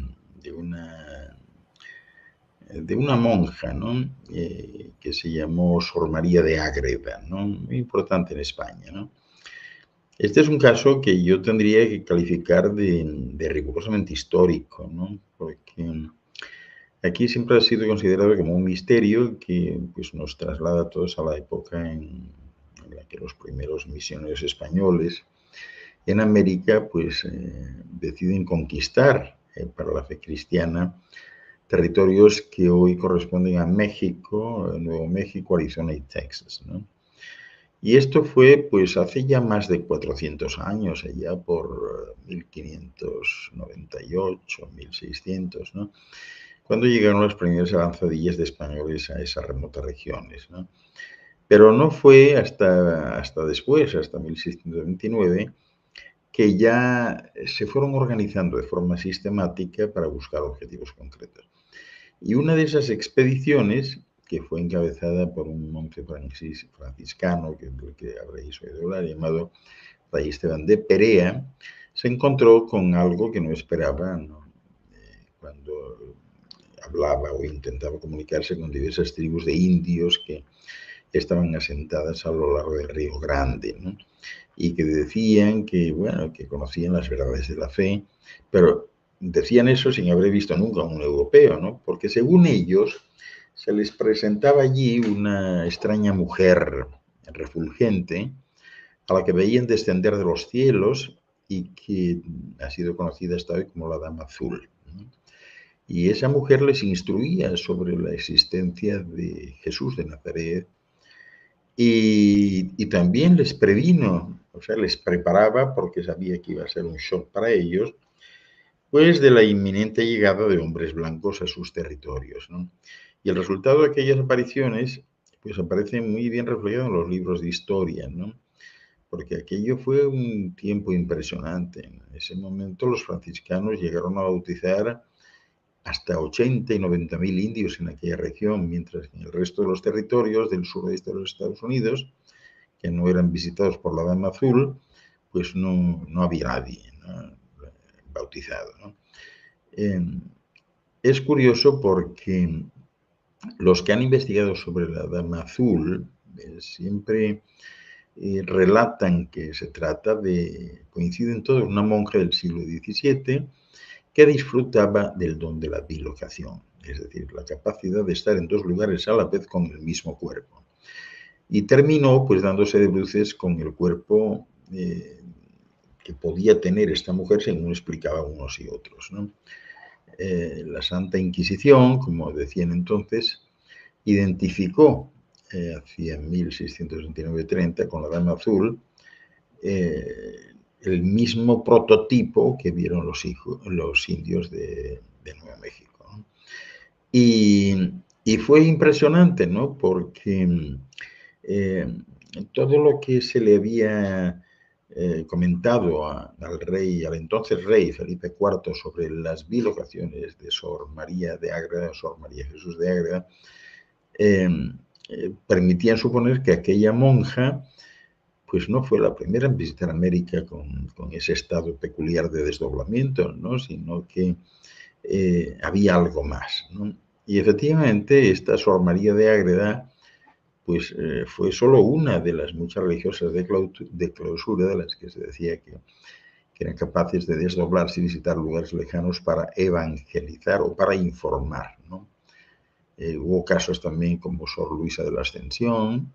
una monja, ¿no? Que se llamó Sor María de Ágreda, ¿no? Muy importante en España, ¿no? Este es un caso que yo tendría que calificar de rigurosamente histórico, ¿no? Porque aquí siempre ha sido considerado como un misterio que pues, nos traslada a todos a la época en la que los primeros misioneros españoles en América pues, deciden conquistar para la fe cristiana territorios que hoy corresponden a México, Nuevo México, Arizona y Texas, ¿no? Y esto fue pues hace ya más de 400 años, allá por 1598, 1600, ¿no? Cuando llegaron las primeras avanzadillas de españoles a esas remotas regiones, ¿no? Pero no fue hasta después, hasta 1629, que ya se fueron organizando de forma sistemática para buscar objetivos concretos. Y una de esas expediciones, que fue encabezada por un monje franciscano, que habréis oído hablar, llamado Fray Esteban de Perea, se encontró con algo que no esperaba, ¿no? Cuando hablaba o intentaba comunicarse con diversas tribus de indios que estaban asentadas a lo largo del Río Grande, ¿no? Y que decían que, bueno, que conocían las verdades de la fe, pero decían eso sin haber visto nunca a un europeo, ¿no? Porque según ellos se les presentaba allí una extraña mujer refulgente a la que veían descender de los cielos y que ha sido conocida hasta hoy como la Dama Azul, ¿no? Y esa mujer les instruía sobre la existencia de Jesús de Nazaret y también les previno, o sea, les preparaba porque sabía que iba a ser un shock para ellos, pues de la inminente llegada de hombres blancos a sus territorios, ¿no? Y el resultado de aquellas apariciones, pues aparece muy bien reflejado en los libros de historia, ¿no? Porque aquello fue un tiempo impresionante. En ese momento los franciscanos llegaron a bautizar hasta 80 y 90 mil indios en aquella región, mientras que en el resto de los territorios del suroeste de los Estados Unidos, que no eran visitados por la Dama Azul, pues no había nadie, ¿no?, bautizado, ¿no? Es curioso porque los que han investigado sobre la Dama Azul siempre relatan que se trata de, coinciden todos, una monja del siglo XVII que disfrutaba del don de la bilocación, es decir, la capacidad de estar en dos lugares a la vez con el mismo cuerpo. Y terminó pues dándose de bruces con el cuerpo que podía tener esta mujer según explicaban unos y otros, ¿no? La Santa Inquisición, como decían entonces, identificó hacia 1629-30 con la Dama Azul el mismo prototipo que vieron los indios de Nuevo México, ¿no? Y fue impresionante, ¿no? Porque todo lo que se le había comentado al rey, al entonces rey Felipe IV, sobre las bilocaciones de Sor María de Ágreda, Sor María Jesús de Ágreda, permitían suponer que aquella monja pues no fue la primera en visitar América con ese estado peculiar de desdoblamiento, ¿no? Sino que había algo más, ¿no? Y efectivamente esta Sor María de Ágreda pues fue solo una de las muchas religiosas de clausura de las que se decía que eran capaces de desdoblarse y visitar lugares lejanos para evangelizar o para informar, ¿no? Hubo casos también como Sor Luisa de la Ascensión,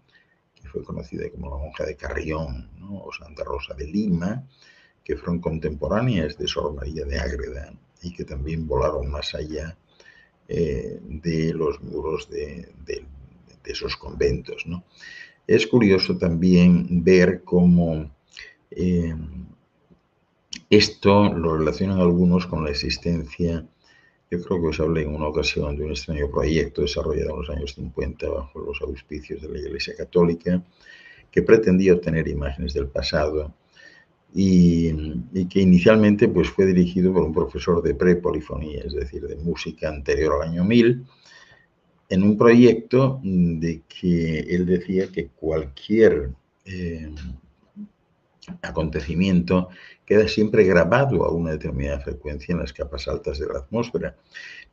que fue conocida como la monja de Carrión, ¿no?, o Santa Rosa de Lima, que fueron contemporáneas de Sor María de Ágreda y que también volaron más allá de los muros de esos conventos, ¿no? Es curioso también ver cómo esto lo relacionan algunos con la existencia. Yo creo que os hablé en una ocasión de un extraño proyecto desarrollado en los años 50 bajo los auspicios de la Iglesia Católica, que pretendía obtener imágenes del pasado y que inicialmente pues, fue dirigido por un profesor de prepolifonía, es decir, de música anterior al año 1000, en un proyecto de que él decía que cualquier acontecimiento queda siempre grabado a una determinada frecuencia en las capas altas de la atmósfera.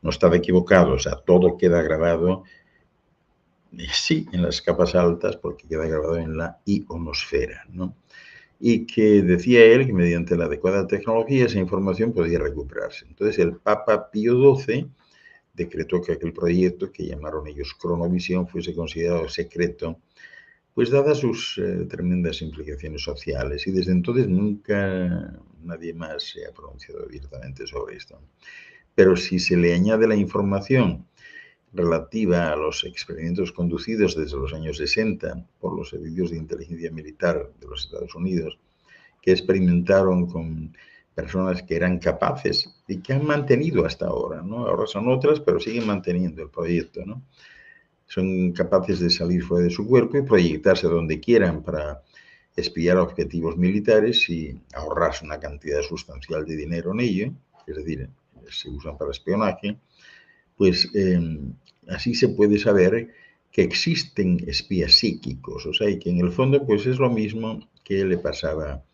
No estaba equivocado, o sea, todo queda grabado, sí, en las capas altas, porque queda grabado en la ionosfera, ¿no? y que decía él que mediante la adecuada tecnología esa información podía recuperarse. Entonces el Papa Pío XII decretó que aquel proyecto, que llamaron ellos Cronovisión, fuese considerado secreto, pues dadas sus tremendas implicaciones sociales, y desde entonces nunca nadie más se ha pronunciado abiertamente sobre esto. Pero si se le añade la información relativa a los experimentos conducidos desde los años 60 por los servicios de inteligencia militar de los Estados Unidos, que experimentaron con personas que eran capaces y que han mantenido hasta ahora, ¿no? Ahora son otras, pero siguen manteniendo el proyecto, ¿no? Son capaces de salir fuera de su cuerpo y proyectarse donde quieran para espiar objetivos militares y ahorrarse una cantidad sustancial de dinero en ello, es decir, se usan para espionaje, pues así se puede saber que existen espías psíquicos, o sea, y que en el fondo pues es lo mismo que le pasaba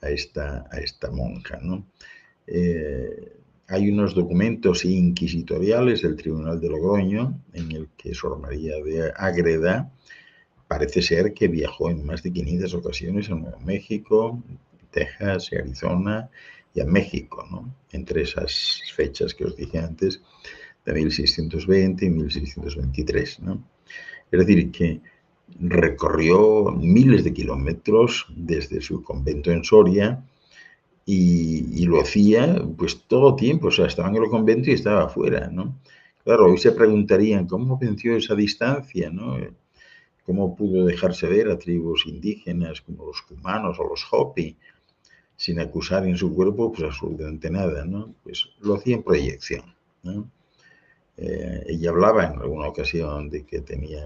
a esta monja, ¿no? Hay unos documentos inquisitoriales del Tribunal de Logroño en el que Sor María de Ágreda parece ser que viajó en más de 500 ocasiones a Nuevo México, Texas, Arizona y a México, ¿no? Entre esas fechas que os dije antes, de 1620 y 1623, ¿no? Es decir, que recorrió miles de kilómetros desde su convento en Soria y lo hacía pues todo tiempo, o sea, estaba en el convento y estaba afuera, ¿no? Claro, hoy se preguntarían cómo venció esa distancia, ¿no? ¿Cómo pudo dejarse ver a tribus indígenas como los cumanos o los hopi sin acusar en su cuerpo pues absolutamente nada, ¿no? Pues lo hacía en proyección, ¿no? Ella hablaba en alguna ocasión de que tenía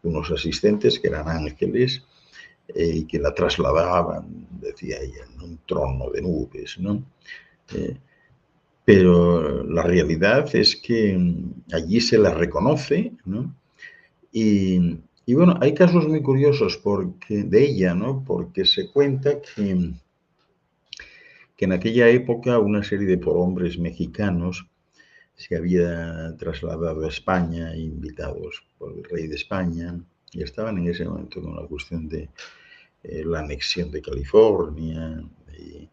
unos asistentes que eran ángeles y que la trasladaban, decía ella, en un trono de nubes, ¿no? Pero la realidad es que allí se la reconoce, ¿no? Y bueno, hay casos muy curiosos de ella, ¿no? Porque se cuenta que en aquella época una serie de prohombres mexicanos se había trasladado a España, invitados por el rey de España, y estaban en ese momento con la cuestión de la anexión de California y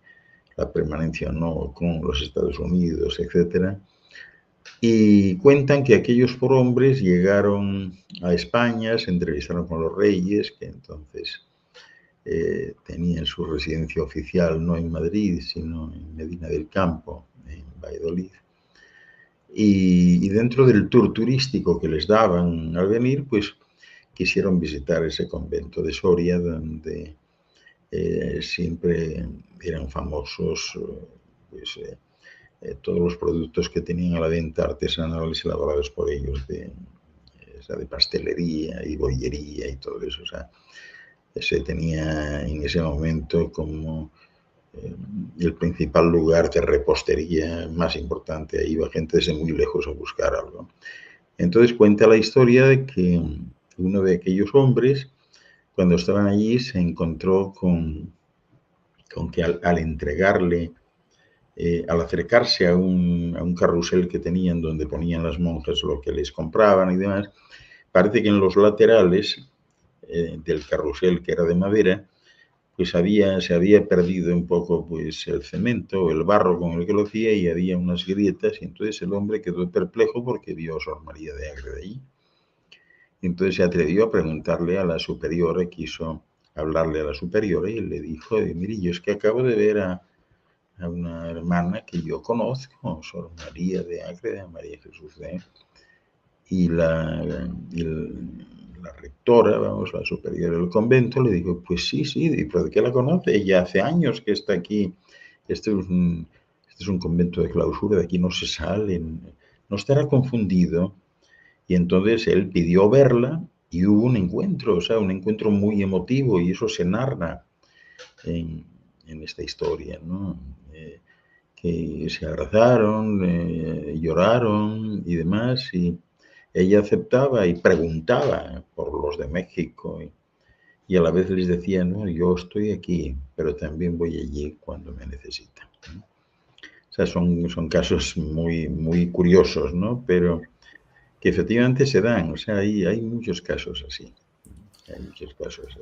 la permanencia o no con los Estados Unidos, etcétera. Y cuentan que aquellos prohombres llegaron a España, se entrevistaron con los reyes, que entonces tenían su residencia oficial no en Madrid, sino en Medina del Campo, en Valladolid. Y dentro del tour turístico que les daban al venir, pues quisieron visitar ese convento de Soria, donde siempre eran famosos pues, todos los productos que tenían a la venta artesanales elaborados por ellos, de pastelería y bollería y todo eso. O sea, se tenía en ese momento como el principal lugar de repostería más importante. Ahí iba gente desde muy lejos a buscar algo. Entonces cuenta la historia de que uno de aquellos hombres, cuando estaban allí, se encontró con que al entregarle, al acercarse a un carrusel que tenían donde ponían las monjas lo que les compraban y demás, parece que en los laterales del carrusel, que era de madera, pues se había perdido un poco pues el cemento o el barro con el que lo hacía y había unas grietas, y entonces el hombre quedó perplejo porque vio a Sor María de Ágreda allí. Entonces se atrevió a preguntarle a la superiora, quiso hablarle a la superiora y le dijo, mire, yo es que acabo de ver a una hermana que yo conozco, Sor María de Ágreda, María Jesús de... Y la rectora, vamos, la superiora del convento, le dijo, pues sí, ¿y por qué la conoce? Ella hace años que está aquí, este es un convento de clausura, de aquí no se sale, no estará confundido. Y entonces él pidió verla y hubo un encuentro, o sea, un encuentro muy emotivo, y eso se narra en esta historia, ¿no? Que se abrazaron, lloraron y demás, y ella aceptaba y preguntaba por los de México y a la vez les decía, no, yo estoy aquí, pero también voy allí cuando me necesitan. O sea, son casos muy, muy curiosos, ¿no? Pero que efectivamente se dan, o sea, hay muchos casos así. Hay muchos casos así.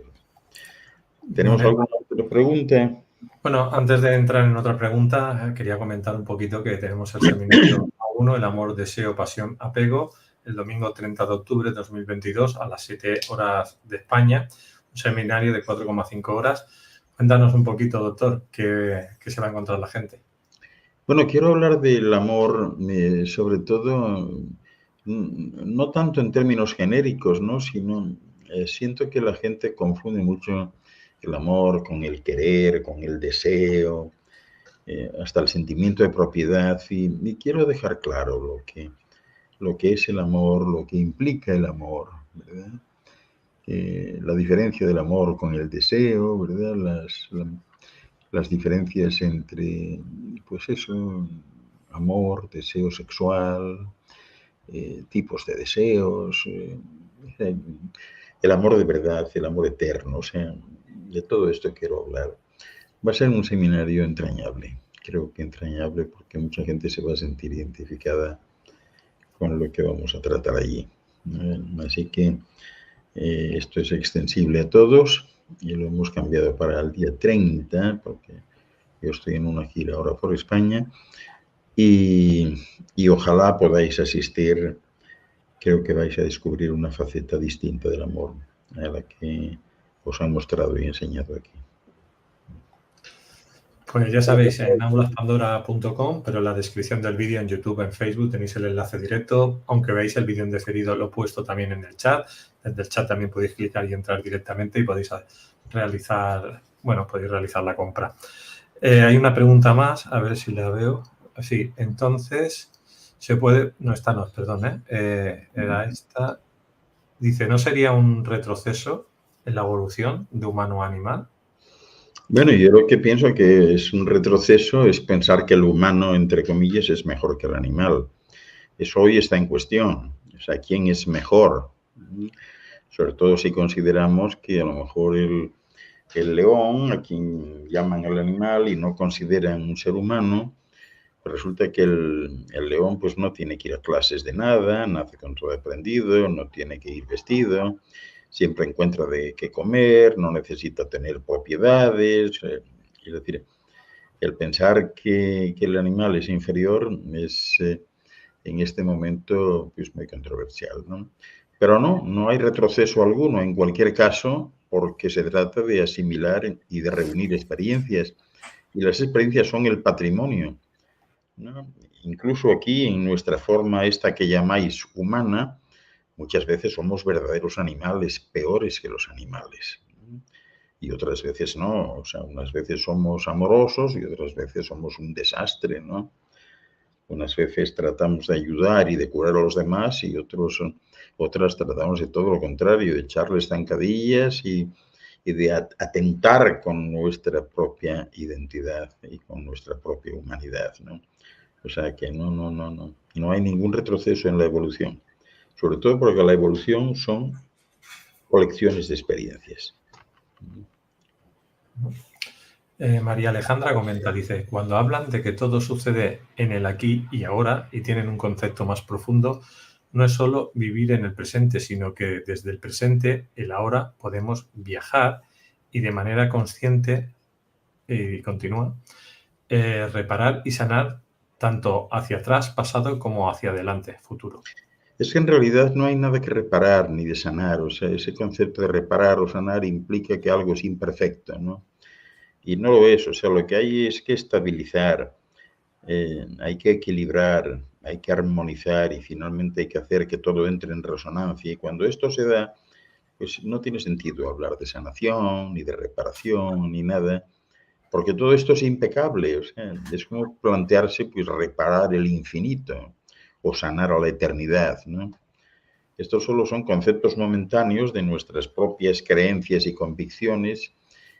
¿Tenemos Vale. alguna Pero pregunta. Bueno, antes de entrar en otra pregunta, quería comentar un poquito que tenemos el seminario A1, el amor, deseo, pasión, apego, el domingo 30 de octubre de 2022 a las 7 horas de España, un seminario de 4,5 horas. Cuéntanos un poquito, doctor, qué se va a encontrar la gente. Bueno, quiero hablar del amor, sobre todo, no tanto en términos genéricos, ¿no? Sino siento que la gente confunde mucho el amor con el querer, con el deseo, hasta el sentimiento de propiedad. Y quiero dejar claro lo que es el amor, lo que implica el amor, ¿verdad? La diferencia del amor con el deseo, ¿verdad? Las diferencias entre, pues eso, amor, deseo sexual, tipos de deseos, el amor de verdad, el amor eterno, o sea, de todo esto quiero hablar. Va a ser un seminario entrañable, creo que entrañable porque mucha gente se va a sentir identificada con lo que vamos a tratar allí. Así que esto es extensible a todos y lo hemos cambiado para el día 30 porque yo estoy en una gira ahora por España y ojalá podáis asistir. Creo que vais a descubrir una faceta distinta del amor a la que os han mostrado y enseñado aquí. Pues ya sabéis, en aulaspandora.com, pero en la descripción del vídeo en YouTube, en Facebook, tenéis el enlace directo. Aunque veáis el vídeo en diferido, lo he puesto también en el chat. Desde el chat también podéis clicar y entrar directamente y podéis realizar la compra. Hay una pregunta más, a ver si la veo. Sí, entonces, se puede... No, esta no, perdón, era esta. Dice, ¿no sería un retroceso en la evolución de humano a animal? Bueno, yo lo que pienso que es un retroceso es pensar que el humano, entre comillas, es mejor que el animal. Eso hoy está en cuestión. O sea, ¿quién es mejor? Sobre todo si consideramos que a lo mejor el león, a quien llaman el animal y no consideran un ser humano, pues resulta que el león pues no tiene que ir a clases de nada, nace con todo aprendido, no tiene que ir vestido, siempre encuentra de qué comer, no necesita tener propiedades. Es decir, el pensar que el animal es inferior es en este momento pues muy controversial, ¿no? Pero no hay retroceso alguno en cualquier caso porque se trata de asimilar y de reunir experiencias. Y las experiencias son el patrimonio, ¿no? Incluso aquí, en nuestra forma esta que llamáis humana, muchas veces somos verdaderos animales, peores que los animales. Y otras veces no, o sea, unas veces somos amorosos y otras veces somos un desastre, ¿no? Unas veces tratamos de ayudar y de curar a los demás y otras tratamos de todo lo contrario, de echarles zancadillas y de atentar con nuestra propia identidad y con nuestra propia humanidad, ¿no? O sea que no hay ningún retroceso en la evolución, sobre todo porque la evolución son colecciones de experiencias. María Alejandra comenta, dice, cuando hablan de que todo sucede en el aquí y ahora y tienen un concepto más profundo, no es solo vivir en el presente, sino que desde el presente, el ahora, podemos viajar y de manera consciente, y continúa, reparar y sanar tanto hacia atrás, pasado, como hacia adelante, futuro. Es que en realidad no hay nada que reparar ni de sanar, o sea, ese concepto de reparar o sanar implica que algo es imperfecto, ¿no? Y no lo es, o sea, lo que hay es que estabilizar, hay que equilibrar, hay que armonizar y finalmente hay que hacer que todo entre en resonancia. Y cuando esto se da, pues no tiene sentido hablar de sanación, ni de reparación, ni nada, porque todo esto es impecable, o sea, es como plantearse, pues, reparar el infinito o sanar a la eternidad, ¿no? Estos solo son conceptos momentáneos de nuestras propias creencias y convicciones,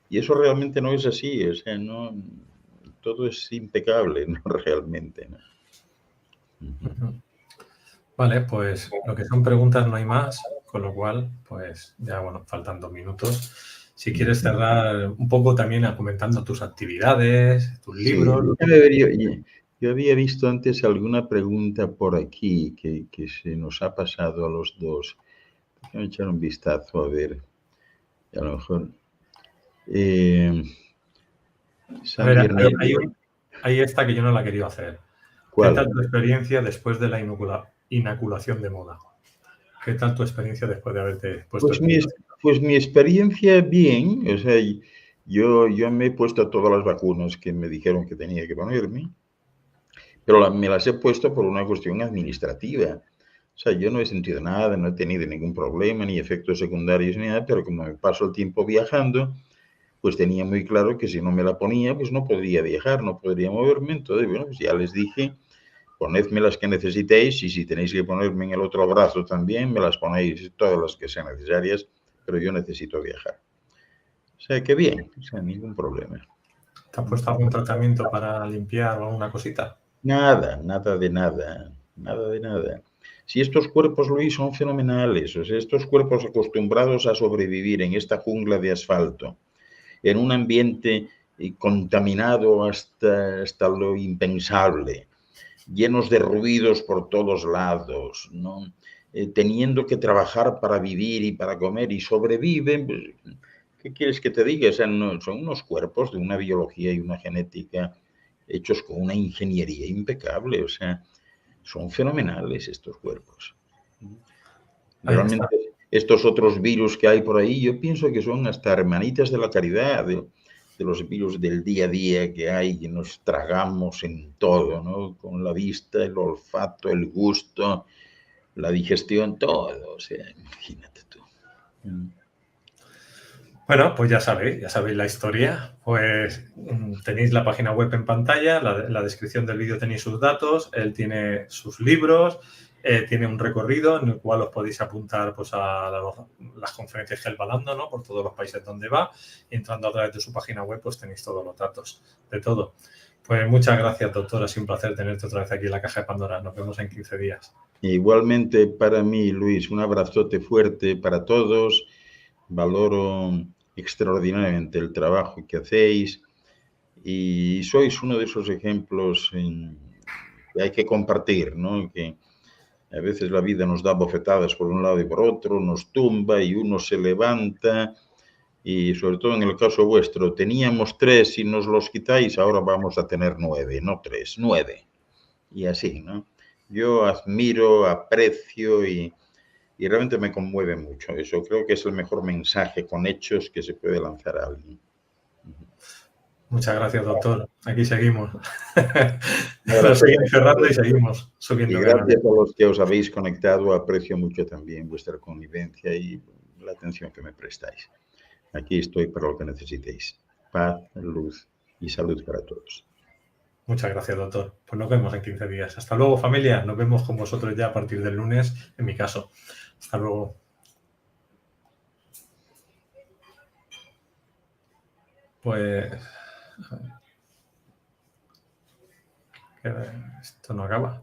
y eso realmente no es así, o sea, no, todo es impecable, ¿no? Realmente, ¿no? Vale, pues lo que son preguntas no hay más, con lo cual, pues ya, bueno, faltan 2 minutos. Si quieres cerrar un poco también comentando tus actividades, tus libros. Sí, a ver, yo había visto antes alguna pregunta por aquí que se nos ha pasado a los dos. Déjame echar un vistazo a ver, a lo mejor. A ver, Xavier Nieto. hay esta que yo no la he querido hacer. ¿Qué ¿Cuál? tal tu experiencia después de la inoculación de moda? ¿Qué tal tu experiencia después de haberte puesto Pues el mi, virus? pues mi experiencia bien, o sea, yo me he puesto todas las vacunas que me dijeron que tenía que ponerme, pero me las he puesto por una cuestión administrativa. O sea, yo no he sentido nada, no he tenido ningún problema, ni efectos secundarios, ni nada, pero como me paso el tiempo viajando, pues tenía muy claro que si no me la ponía, pues no podría viajar, no podría moverme. Entonces, bueno, pues ya les dije, ponedme las que necesitéis y si tenéis que ponerme en el otro brazo también, me las ponéis todas las que sean necesarias, pero yo necesito viajar. O sea, que bien, o sea, ningún problema. ¿Te has puesto algún tratamiento para limpiar o alguna cosita? Nada, nada de nada, nada de nada. Si estos cuerpos, Luis, son fenomenales, o sea, estos cuerpos acostumbrados a sobrevivir en esta jungla de asfalto, en un ambiente contaminado hasta lo impensable, llenos de ruidos por todos lados, ¿no? Teniendo que trabajar para vivir y para comer y sobreviven, pues, ¿qué quieres que te diga? O sea, son unos cuerpos de una biología y una genética hechos con una ingeniería impecable, o sea, son fenomenales estos cuerpos. Ahí está. Realmente estos otros virus que hay por ahí, yo pienso que son hasta hermanitas de la caridad, de los virus del día a día que hay, que nos tragamos en todo, ¿no? Con la vista, el olfato, el gusto, la digestión, todo. O sea, imagínate tú. Bueno, pues ya sabéis la historia. Pues tenéis la página web en pantalla, la descripción del vídeo tenéis sus datos, él tiene sus libros, tiene un recorrido en el cual os podéis apuntar pues, a las conferencias que él va dando, ¿no? Por todos los países donde va. Y entrando a través de su página web, pues tenéis todos los datos de todo. Pues muchas gracias, doctor. Ha sido un placer tenerte otra vez aquí en la Caja de Pandora. Nos vemos en 15 días. Igualmente para mí, Luis, un abrazote fuerte para todos. Valoro extraordinariamente el trabajo que hacéis y sois uno de esos ejemplos que hay que compartir, ¿no? Que a veces la vida nos da bofetadas por un lado y por otro, nos tumba y uno se levanta y sobre todo en el caso vuestro, teníamos 3 y nos los quitáis, ahora vamos a tener 9, no 3, 9. Y así, ¿no? Yo admiro, aprecio y realmente me conmueve mucho eso. Creo que es el mejor mensaje con hechos que se puede lanzar a alguien. Muchas gracias, doctor. Aquí seguimos. Nos Gracias siguen a cerrando y todos. seguimos Y subiendo canales. gracias a los que os habéis conectado, aprecio mucho también vuestra convivencia y la atención que me prestáis. Aquí estoy para lo que necesitéis. Paz, luz y salud para todos. Muchas gracias, doctor. Pues nos vemos en 15 días. Hasta luego, familia. Nos vemos con vosotros ya a partir del lunes, en mi caso. Hasta luego. Pues esto no acaba.